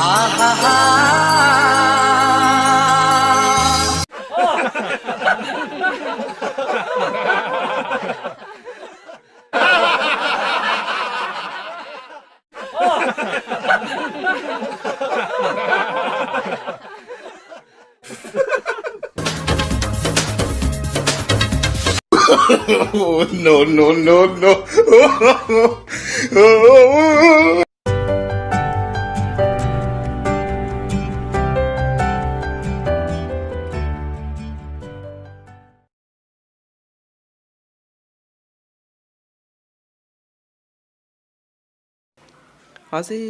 Oh, no, no, no, no. আজি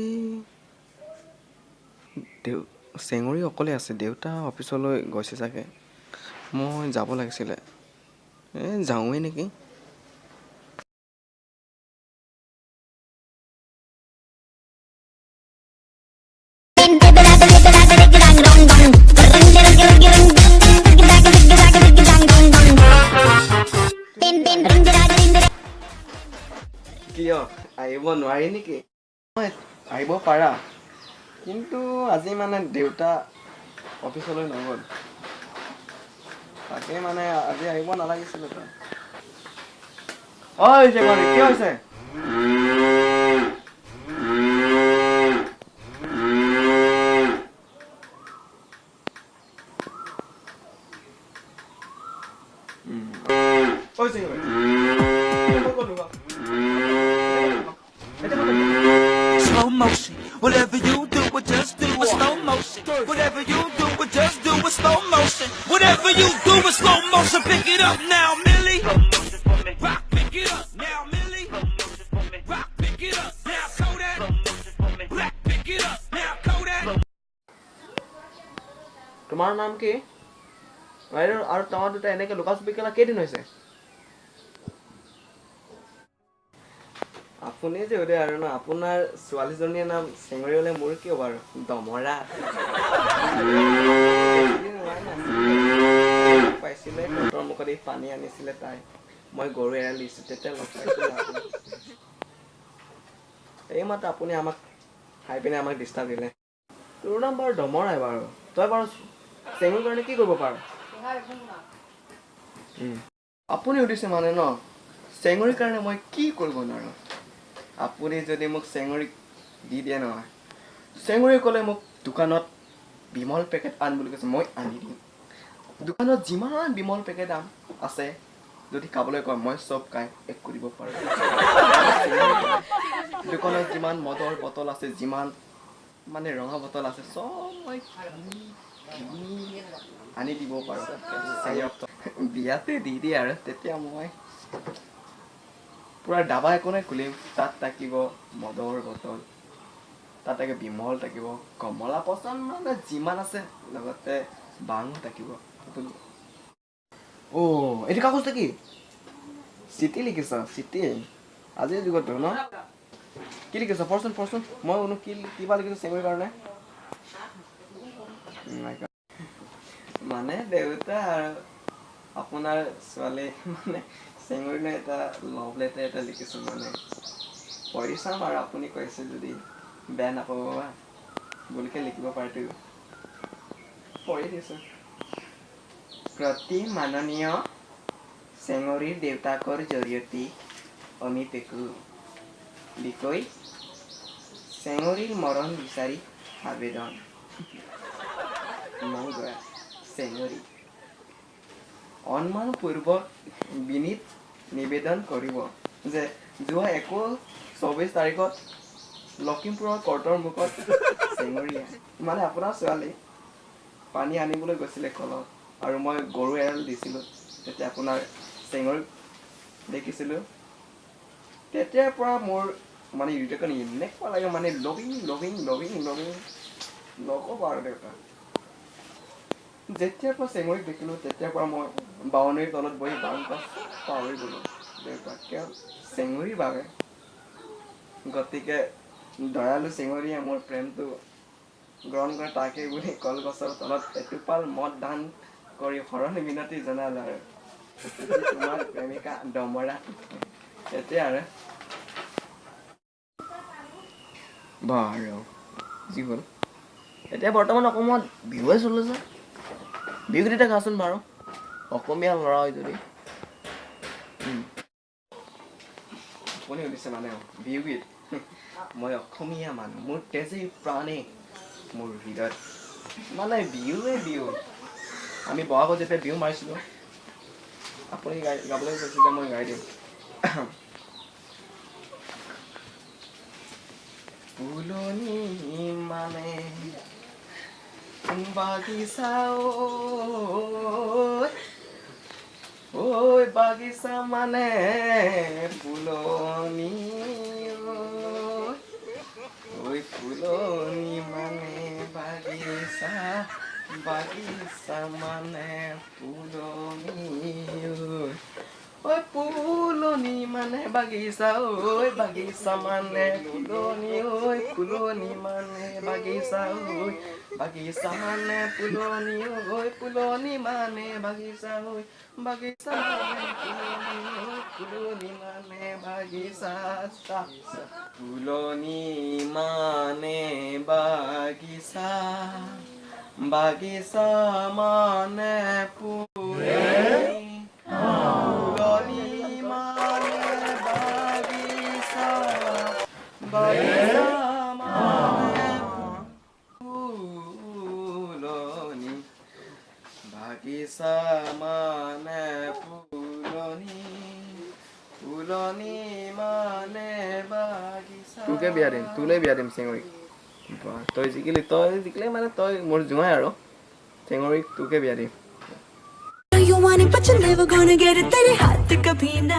চেঙুৰী অকলে আছে, দেউতা অফিচলৈ গৈছে চাগে। মই যাব লাগিছিলে, যাওঁৱেই নেকি। কিয় আহিব নোৱাৰি নেকি? আহিব পাৰা, কিন্তু আজি মানে দেউতা অফিচলৈ নগ'ল, তাকে মানে আজি আহিব নালাগিছিলে তই। ঐ চেঙৰী, কি হৈছে? ঐ চেঙৰী, Slow motion. Whatever you do, but just do it slow motion. Whatever you do, but just do it slow motion. Whatever you do with slow motion, pick it up now, Millie. Rock, pick it up now, Millie. Rock, pick it up now, Kodak. Black, pick it up now, Kodak. তোমাৰ নাম কি? আৰু তোমাৰ দুটা এনেকে লুকা চুপি খেলা কেইদিন হৈছে? আপুনি যে সুধে আৰু ন, আপোনাৰ ছোৱালীজনীৰ নাম চেঙৰী হ'লে মোৰ কি হ'ব আৰু? দমৰা। পাইছিলে সিহঁতৰ মুখত এই পানী আনিছিলে তাই, মই গৰু এৰাল দিছোঁ, তেতিয়া লগ পাইছিলোঁ। এইমাত্ৰ আপুনি আমাক খাই পিনে আমাক ডিষ্টাৰ্ব দিলে। তোৰ নাম বাৰু দমৰাই বাৰু, তই বাৰু চেঙৰীৰ কাৰণে কি কৰিব পাৰ? আপুনি সুধিছে মানে ন, চেঙৰীৰ কাৰণে মই কি কৰিব নোৱাৰোঁ? আপুনি যদি মোক চেঙৰী দি দিয়ে নহয়, চেঙৰী ক'লে মোক দোকানত বিমল পেকেট আন বুলি কৈছে, মই আনি দিম। দোকানত যিমান বিমল পেকেট আছে, যদি খাবলৈ কয় মই চব খাই শেষ কৰিব পাৰোঁ। দোকানত যিমান মদৰ বটল আছে, যিমান মানে ৰঙা বটল আছে, চব মই আনি দিব পাৰোঁ। বিয়াতে দি দিয়ে আৰু তেতিয়া মই পুৰা ডাবা এখনে খুলিম, তাত থাকিব মদৰ বটল, তাত থাকিব বিমল, থাকিব কমলা পচন্দ মানে যিমান আছে, লগতে বাঙো থাকিব। এইটো কাগজটো কি? চিঠি লিখিছ? চিঠি আজিৰ যুগতো ন? কি লিখিছ? পঢ়চোন পঢ়চোন, মই শুনো কিবা লিখিছ চেঙৰীৰ কাৰণে। মানে দেউতা আৰু আপোনাৰ ছোৱালী মানে চেঙৰীলৈ এটা লভ লেটাৰ এটা লিখিছোঁ, মানে পঢ়ি চাম আৰু আপুনি কৈছে যদি বেয়া নাপাব বুলিকে লিখিব পাৰেতো, পঢ়ি দিছোঁ। প্ৰতি মাননীয় চেঙৰীৰ দেউতাকৰ জৰিয়তে অমিপেকু লিকৈ চেঙৰীৰ মৰণ বিচাৰি আবেদন। মই গয়া চেঙৰী অনুমানপূৰ্বক বিনীত নিবেদন কৰিব যে যোৱা 24 তাৰিখত লখিমপুৰৰ কৰ্টৰ মুখত চেঙৰীয়ে মানে আপোনাৰ ছোৱালী পানী আনিবলৈ গৈছিলে কলত, আৰু মই গৰু এৰাল দিছিলোঁ, তেতিয়া আপোনাৰ চেঙৰীক দেখিছিলোঁ। তেতিয়াৰ পৰা মোৰ মানে হৃদয়খন এনেকুৱা লাগে, মানে লভিং নক'ব আৰু দেউতা। যেতিয়াৰ পৰা চেঙৰীক দেখিলোঁ, তেতিয়াৰ পৰা মই বাউনীৰ তলত বহি বাম গছ পাহৰি গ'লোঁ দেউতা, কিয় চেঙৰীৰ বাবে। গতিকে দয়ালু চেঙৰীয়ে মোৰ প্ৰেমটো গ্ৰহণ কৰে, তাকে বুলি কলগছৰ তলত এটোপাল মদ দান কৰি শৰণ মিনতি জনালোঁ আৰু তোমাৰ প্ৰেমিকা দমৰা। এতিয়া আৰু বাৰু যি হ'ল এতিয়া বৰ্তমান অসমত বিহুৱে চলিছে বিহুগীত এটা গাচোন বাৰু অসমীয়া ল'ৰা হয় যদি আপুনি সুধিছে মানে বিহুগীত মই অসমীয়া মানুহ মোৰ তেজে প্ৰাণে মোৰ হৃদয়ত মানে বিহুৱে বিহু আমি বহাগত যেতিয়া বিহু মাৰিছিলোঁ আপুনি গাবলৈ কৈছিল যে মই গাই দিম ফুলনি মানে বাগিচা ঐ বাগিচা মানে ফুলনি ঐ ফুলনি মানে বাগিচা বাগিচা মানে ফুলনি ঐ ফুলনি মানে বাগিচা ঐ বাগিচা মানে ফুলনি ঐ ফুলনি মানে বাগিচা ঐ বাগিচা মানে ফুলনি ঐ ফুলনি মানে বাগিচা ঐ বাগিচা মানে ফুলনি মানে বাগিচা ফুলনি মানে বাগিচা বাগিচা মানে ফুলনি ফুলনি মানে বাগিচা বাগিচা মানে ফুলনি বাগিচা মানে ফুলনি ফুলনি মানে বাগিচা তোকে বিয়া দিম তোলৈ বিয়া দিম চেঙৰীক তই জিকিলে মানে তই মোৰ জোঁৱাই আৰু চেঙৰীক তোকে বিয়া দিম You want it, but you're never gonna get it. तेरे हाथ कभी ना